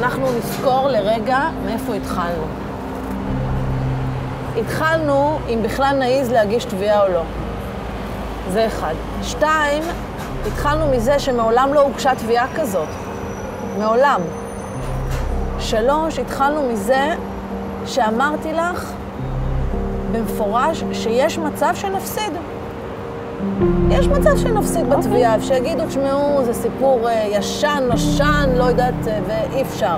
שאנחנו נזכור לרגע מאיפה התחלנו. התחלנו אם בכלל נעיז להגיש תביעה או לא. זה אחד. 2, התחלנו מזה שמעולם לא הוגשה תביעה כזאת. מעולם. 3, התחלנו מזה שאמרתי לך במפורש שיש מצב שנפסיד. יש מצב שנפסיד בתביעה, שיגידו, תשמעו, זה סיפור ישן, נושן, לא יודעת, ואי אפשר.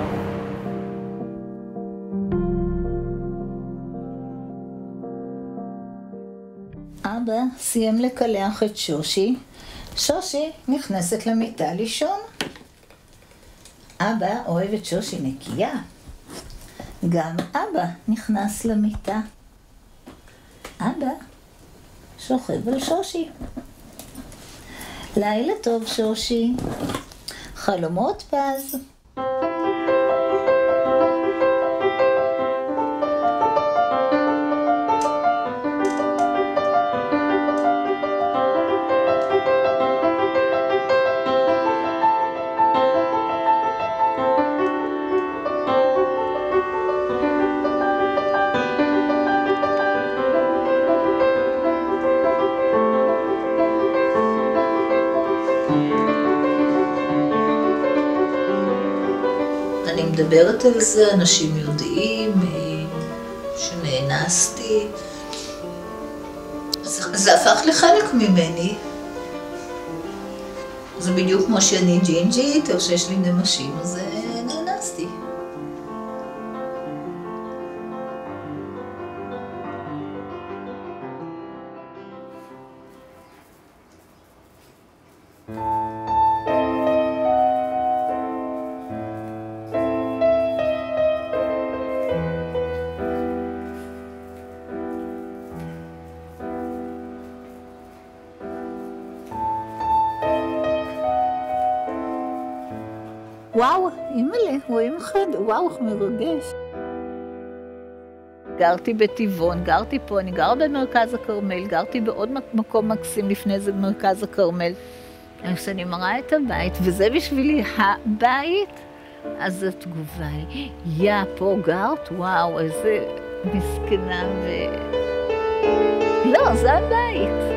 אבא סיים לקלח את שושי. שושי נכנסת למיטה לישון. אבא אוהב את שושי נקייה. גם אבא נכנס למיטה. אבא שוכב על שושי. לילה טוב שושי. חלומות פז. אני מדברת על זה, אנשים יודעים שנאנסתי. זה הפך לחלק ממני. זה בדיוק כמו שאני ג'ינג'ית, או שיש לי נמשים, אז נאנסתי. וואו, אימא'לה, רואים אחד, וואו, איך מרגש. גרתי בטבעון, גרתי פה, אני גרה במרכז הכרמל, גרתי בעוד מקום מקסים לפני זה במרכז הכרמל. אני מראה את הבית, וזה בשבילי הבית. אז התגובה היא, יא, פה גרת? וואו, איזה מסכנה לא, זה הבית.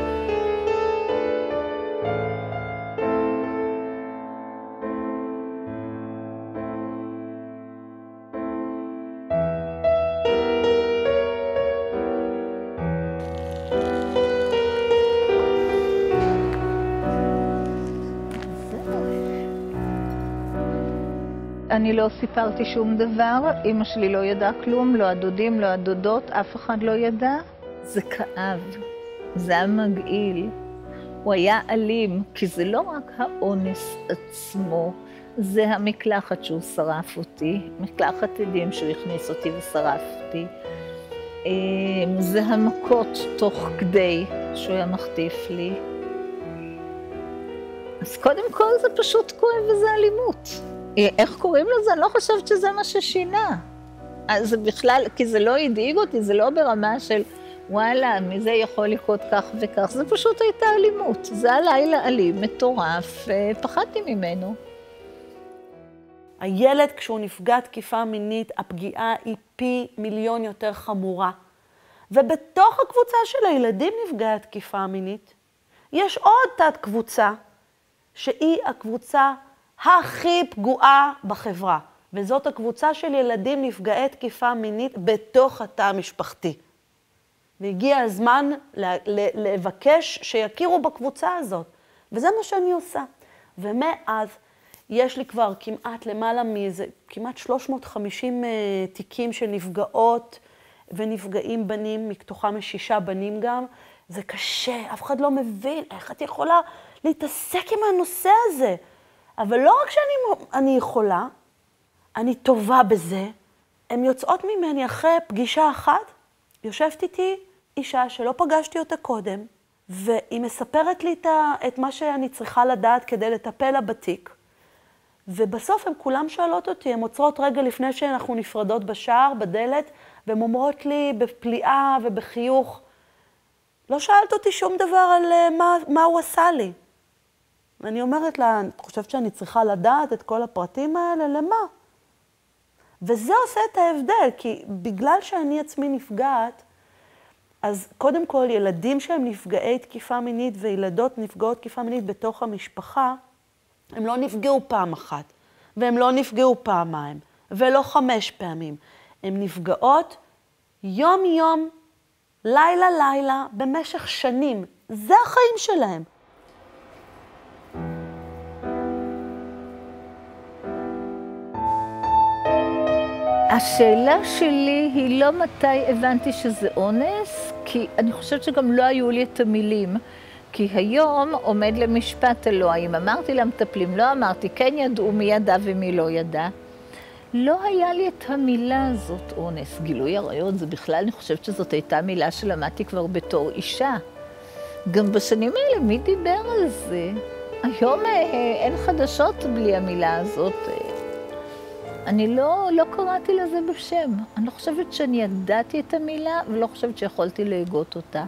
אני לא סיפרתי שום דבר, אמא שלי לא ידעה כלום, לא הדודים, לא הדודות, אף אחד לא ידע. זה כאב, זה היה מגעיל. הוא היה אלים, כי זה לא רק האונס עצמו, זה המקלחת שהוא שרף אותי, מקלחת עדים שהוא הכניס אותי ושרף אותי. זה המכות תוך כדי שהוא היה מחטיף לי. אז קודם כל זה פשוט כואב וזה אלימות. איך קוראים לזה? אני לא חושבת שזה מה ששינה. אז זה בכלל, כי זה לא הדאיג אותי, זה לא ברמה של וואלה, מזה יכול לקרות כך וכך, זה פשוט הייתה אלימות. זה הלילה אלים, מטורף, פחדתי ממנו. הילד כשהוא נפגע תקיפה מינית, הפגיעה היא פי מיליון יותר חמורה. ובתוך הקבוצה של הילדים נפגעי התקיפה המינית, יש עוד תת קבוצה, שהיא הקבוצה הכי פגועה בחברה. וזאת הקבוצה של ילדים נפגעי תקיפה מינית בתוך התא המשפחתי. והגיע הזמן לבקש שיכירו בקבוצה הזאת. וזה מה שאני עושה. ומאז יש לי כבר כמעט למעלה מאיזה, כמעט 350 תיקים של נפגעות ונפגעים בנים, מתוכם 6 בנים גם. זה קשה, אף אחד לא מבין איך את יכולה להתעסק עם הנושא הזה. אבל לא רק שאני יכולה, אני טובה בזה. הן יוצאות ממני אחרי פגישה אחת, יושבת איתי אישה שלא פגשתי אותה קודם, והיא מספרת לי את מה שאני צריכה לדעת כדי לטפל לה בתיק. ובסוף הן כולם שואלות אותי, הן עוצרות רגע לפני שאנחנו נפרדות בשער, בדלת, והן אומרות לי בפליאה ובחיוך, לא שאלת אותי שום דבר על מה הוא עשה לי. ואני אומרת לה, את חושבת שאני צריכה לדעת את כל הפרטים האלה? למה? וזה עושה את ההבדל, כי בגלל שאני עצמי נפגעת, אז קודם כל ילדים שהם נפגעי תקיפה מינית וילדות נפגעות תקיפה מינית בתוך המשפחה, הם לא נפגעו פעם אחת, והם לא נפגעו פעמיים, ולא 5 פעמים. הם נפגעות יום-יום, לילה-לילה, במשך שנים. זה החיים שלהם. השאלה שלי היא לא מתי הבנתי שזה אונס, כי אני חושבת שגם לא היו לי את המילים. כי היום עומד למשפט אלוהים, אמרתי למטפלים, לא אמרתי, כן ידעו מי ידע ומי לא ידע. לא היה לי את המילה הזאת, אונס. גילוי עריות, זה בכלל, אני חושבת שזאת הייתה מילה שלמדתי כבר בתור אישה. גם בשנים האלה, מי דיבר על זה? היום אין חדשות בלי המילה הזאת. אני לא קראתי לזה בשם. אני לא חושבת שאני ידעתי את המילה, ולא חושבת שיכולתי להגות אותה.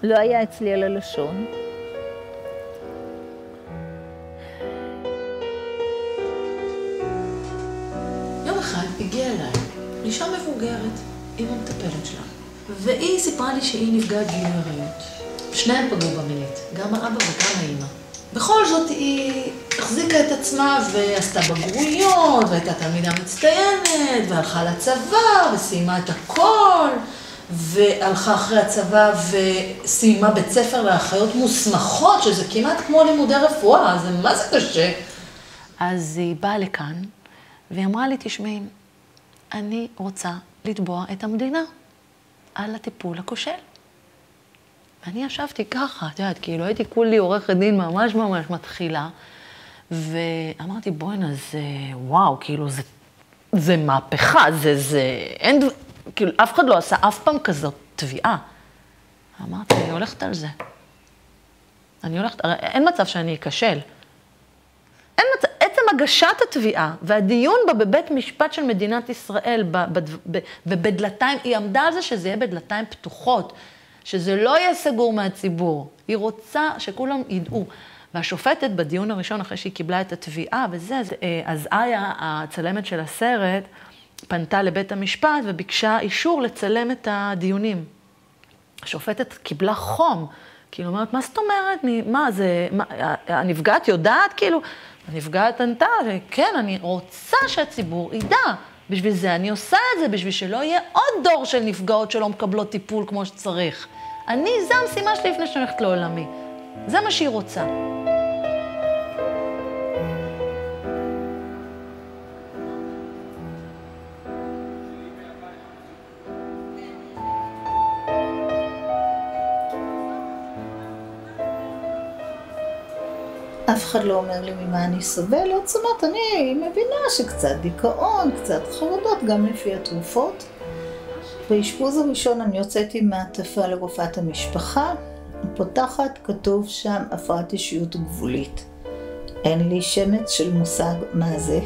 לא היה אצלי על הלשון. יום אחד הגיעה אליי אישה מבוגרת עם המטפלת שלה, והיא סיפרה לי שהיא נפגעת גילוי עריות. שניהם פגעו בה מינית, גם האבא וגם האמא. בכל זאת היא החזיקה את עצמה ועשתה בגרויות, והייתה תלמידה מצטיינת, והלכה לצבא וסיימה את הכל, והלכה אחרי הצבא וסיימה בית ספר לאחיות מוסמכות, שזה כמעט כמו לימודי רפואה, זה מה זה קשה. אז היא באה לכאן, והיא אמרה לי, תשמעי, אני רוצה לתבוע את המדינה על הטיפול הכושל. ואני ישבתי ככה, את יודעת, כאילו הייתי כולי עורכת דין ממש מתחילה, ואמרתי, בוא'נה, זה וואו, כאילו זה מהפכה, אין, כאילו אף אחד לא עשה אף פעם כזאת תביעה. אמרתי, אני הולכת על זה. אין מצב שאני אכשל. עצם הגשת התביעה והדיון בה בבית משפט של מדינת ישראל ובדלתיים, היא עמדה על זה שזה יהיה בדלתיים פתוחות, שזה לא יהיה סגור מהציבור. היא רוצה שכולם ידעו. והשופטת בדיון הראשון, אחרי שהיא קיבלה את התביעה וזה, אז איה, הצלמת של הסרט, פנתה לבית המשפט וביקשה אישור לצלם את הדיונים. השופטת קיבלה חום, כאילו אומרת, מה זאת אומרת? מה זה, הנפגעת יודעת? כאילו, הנפגעת ענתה, כן, אני רוצה שהציבור ידע. בשביל זה אני עושה את זה, בשביל שלא יהיה עוד דור של נפגעות שלא מקבלות טיפול כמו שצריך. זה המשימה שלי לפני שאני הולכת לעולמי. זה מה שהיא רוצה. אף אחד לא אומר לי ממה אני סובלת, זאת אומרת, אני מבינה שקצת דיכאון, קצת חרדות, גם לפי התרופות. באשפוז הראשון אני יוצאתי מעטפה לרופאת המשפחה, פותחת, כתוב שם הפרעת אישיות גבולית. אין לי שמץ של מושג מה זה.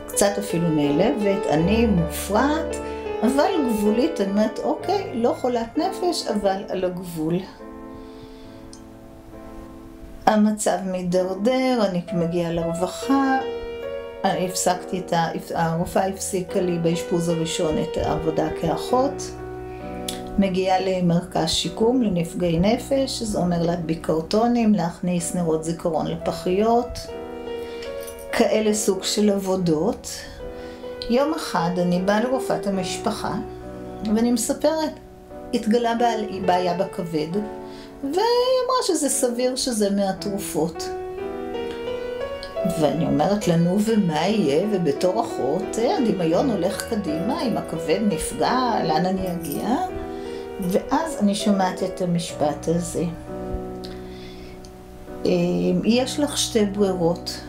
קצת אפילו נעלבת, אני מופרעת, אבל גבולית, אני אומרת, אוקיי, לא חולת נפש, אבל על הגבול. המצב מדרדר, אני מגיעה לרווחה, אני הפסקתי הרופאה הפסיקה לי באשפוז הראשון את העבודה כאחות, מגיעה למרכז שיקום לנפגעי נפש, זה אומר להדביק קרטונים, להכניס נרות זיכרון לפחיות, כאלה סוג של עבודות. יום אחד אני באה לרופאת המשפחה ואני מספרת, התגלה בעיה בכבד, והיא אמרה שזה סביר שזה מהתרופות. ואני אומרת לנו, ומה יהיה? ובתור אחות, הדמיון הולך קדימה, אם הכבד נפגע, לאן אני אגיע? ואז אני שומעת את המשפט הזה. יש לך 2 ברירות,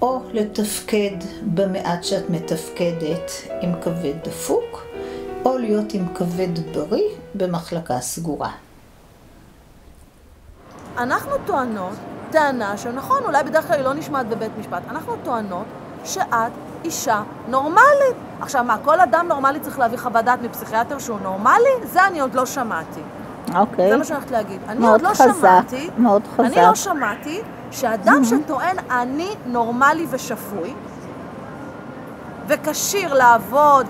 או לתפקד במעט שאת מתפקדת עם כבד דפוק, או להיות עם כבד בריא במחלקה סגורה. אנחנו טוענות, טענה שנכון, אולי בדרך כלל היא לא נשמעת בבית משפט, אנחנו טוענות שאת אישה נורמלית. עכשיו, מה, כל אדם נורמלי צריך להביא חוות דעת מפסיכיאטר שהוא נורמלי? זה אני עוד לא שמעתי. אוקיי. זה מה שאני הולכת להגיד. אני עוד לא שמעתי, מאוד חזק. אני לא שמעתי שאדם שטוען אני נורמלי ושפוי, וכשיר לעבוד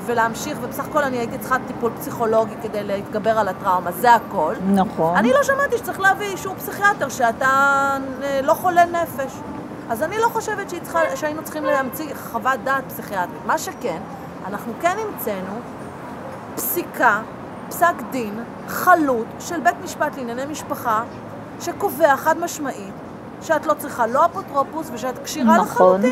ולהמשיך, ובסך הכל אני הייתי צריכה טיפול פסיכולוגי כדי להתגבר על הטראומה, זה הכל. נכון. אני לא שמעתי שצריך להביא אישור פסיכיאטר שאתה לא חולה נפש. אז אני לא חושבת שהיינו צריכים להמציא חוות דעת פסיכיאטרית. מה שכן, אנחנו כן המצאנו פסק דין חלוט של בית משפט לענייני משפחה, שקובע חד משמעית שאת לא צריכה לא אפוטרופוס ושאת קשירה לחלוטין.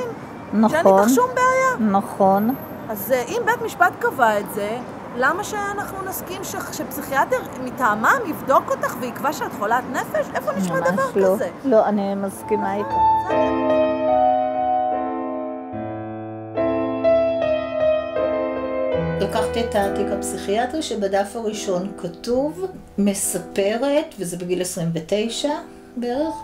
נכון. שאין איתך שום בעיה. נכון. אז אם בית משפט קבע את זה, למה שאנחנו נסכים שפסיכיאטר מטעמם יבדוק אותך ויקבע שאת חולת נפש? איפה נשמע דבר כזה? לא, אני מסכימה איתך. לקחתי את העתיק הפסיכיאטרי שבדף הראשון כתוב, מספרת, וזה בגיל 29 בערך,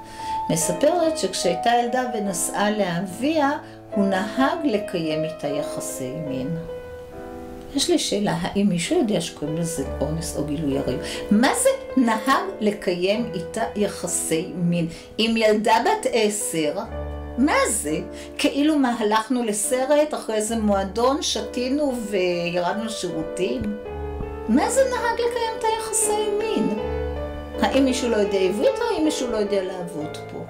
מספרת שכשהייתה ילדה ונסעה לאביה, הוא נהג לקיים איתה יחסי מין. יש לי שאלה, האם מישהו יודע שקוראים לזה אונס או גילוי עריות? מה זה נהג לקיים איתה יחסי מין? עם ילדה בת 10, מה זה? כאילו מה, הלכנו לסרט, אחרי איזה מועדון, שתינו וירדנו לשירותים? מה זה נהג לקיים את היחסי מין? האם מישהו לא יודע עברית או האם מישהו לא יודע לעבוד פה?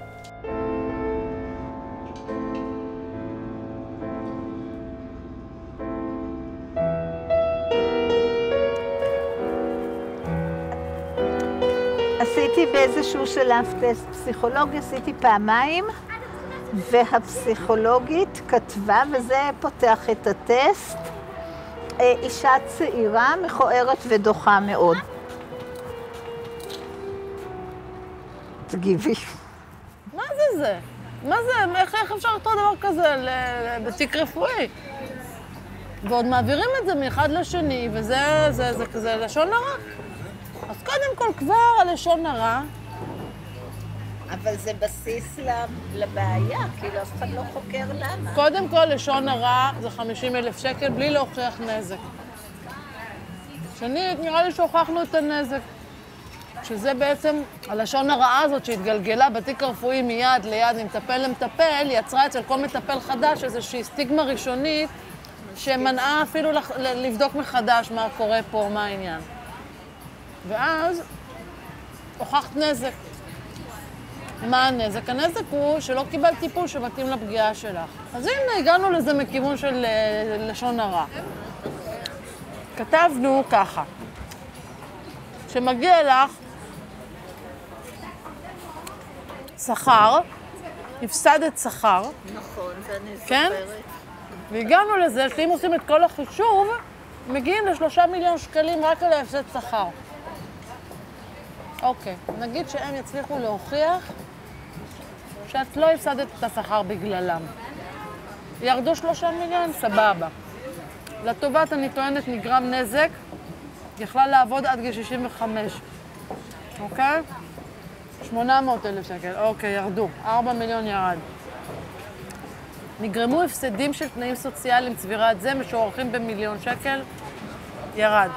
עשיתי באיזשהו שלב טסט פסיכולוגי, עשיתי פעמיים, והפסיכולוגית כתבה, וזה פותח את הטסט, אישה צעירה, מכוערת ודוחה מאוד. תגיבי. מה זה? מה זה? איך אפשר לכתוב דבר כזה בתיק רפואי? ועוד מעבירים את זה מאחד לשני, וזה כזה לשון הרע. אז קודם כל כבר הלשון הרע. אבל זה בסיס לבעיה, כאילו אף אחד לא חוקר למה. קודם כל לשון הרע זה 50,000 שקל בלי להוכיח נזק. שנית, נראה לי שהוכחנו את הנזק. שזה בעצם הלשון הרעה הזאת שהתגלגלה בתיק הרפואי מיד ליד ממטפל למטפל, יצרה אצל כל מטפל חדש איזושהי סטיגמה ראשונית שמנעה אפילו לבדוק מחדש מה קורה פה, מה העניין. ואז הוכחת נזק. מה הנזק? הנזק הוא שלא קיבלת טיפול שמתאים לפגיעה שלך. אז הנה, הגענו לזה מכיוון של לשון הרע. כתבנו ככה, שמגיע לך שכר, הפסדת שכר. נכון, ואני זוכרת. כן? והגענו לזה שאם עושים את כל החישוב, מגיעים ל3 מיליון שקלים רק על ההפסד שכר. אוקיי, נגיד שהם יצליחו להוכיח שאת לא הפסדת את השכר בגללם. ירדו 3 מיליון, סבבה. לטובת אני טוענת נגרם נזק, יכלה לעבוד עד גיל 65. אוקיי? 800,000 שקל, אוקיי, ירדו. 4 מיליון ירד. נגרמו הפסדים של תנאים סוציאליים, צבירת זה, משוערכים במיליון שקל, ירד.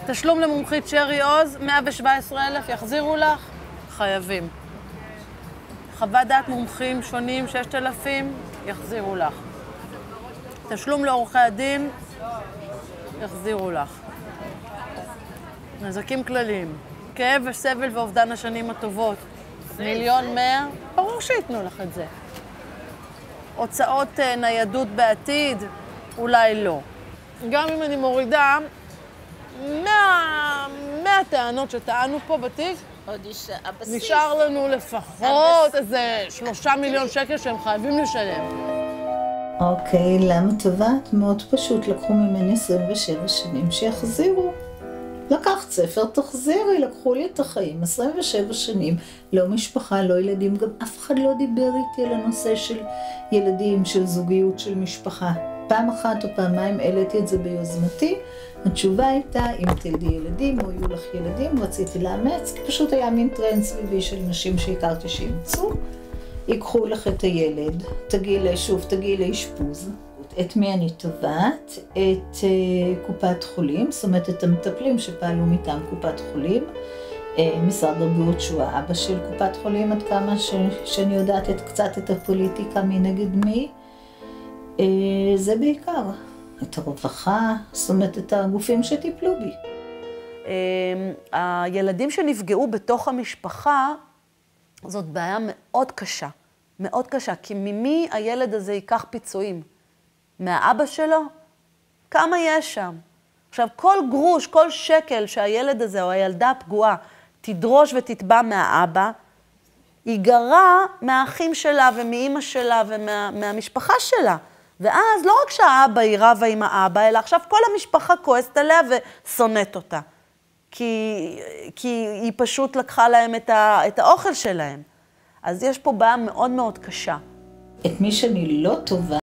תשלום למומחית שרי עוז, 117,000, יחזירו לך? חייבים. חוות דעת מומחים שונים, 6,000, יחזירו לך. תשלום לעורכי הדין, יחזירו לך. נזקים כלליים. כאב וסבל ואובדן השנים הטובות. 1,100,000, ברור שיתנו לך את זה. הוצאות ניידות בעתיד, אולי לא. גם אם אני מורידה, 100 טענות שטענו פה בתיק, נשאר לנו לפחות איזה 3 מיליון שקל שהם חייבים לשלם. אוקיי, למה טובת? מאוד פשוט, לקחו ממני 27 שנים שיחזירו. לקחת ספר, תחזירי, לקחו לי את החיים, 27 שנים, לא משפחה, לא ילדים, גם אף אחד לא דיבר איתי על הנושא של ילדים, של זוגיות, של משפחה. פעם אחת או פעמיים העליתי את זה ביוזמתי, התשובה הייתה, אם תלדי ילדים או יהיו לך ילדים, רציתי לאמץ, כי פשוט היה מין טרנד סביבי של נשים שהכרתי שימצאו, ייקחו לך את הילד, תגיעי לאשפוז. את מי אני תובעת? את קופת חולים, זאת אומרת את המטפלים שפעלו מטעם קופת חולים, משרד הבריאות שהוא האבא של קופת חולים, עד כמה שאני יודעת קצת את הפוליטיקה מנגד מי, זה בעיקר. את הרווחה, זאת אומרת, את הגופים שטיפלו בי. הילדים שנפגעו בתוך המשפחה, זאת בעיה מאוד קשה. מאוד קשה, כי ממי הילד הזה ייקח פיצויים? מהאבא שלו? כמה יש שם? עכשיו, כל גרוש, כל שקל שהילד הזה או הילדה הפגועה תדרוש ותתבע מהאבא, ייגרע מהאחים שלה ומאמא שלה ומהמשפחה שלה. ואז לא רק שהאבא היא רבה עם האבא, אלא עכשיו כל המשפחה כועסת עליה ושונאת אותה. כי היא פשוט לקחה להם את האוכל שלהם. אז יש פה בעיה מאוד מאוד קשה. את מי שאני לא טובה,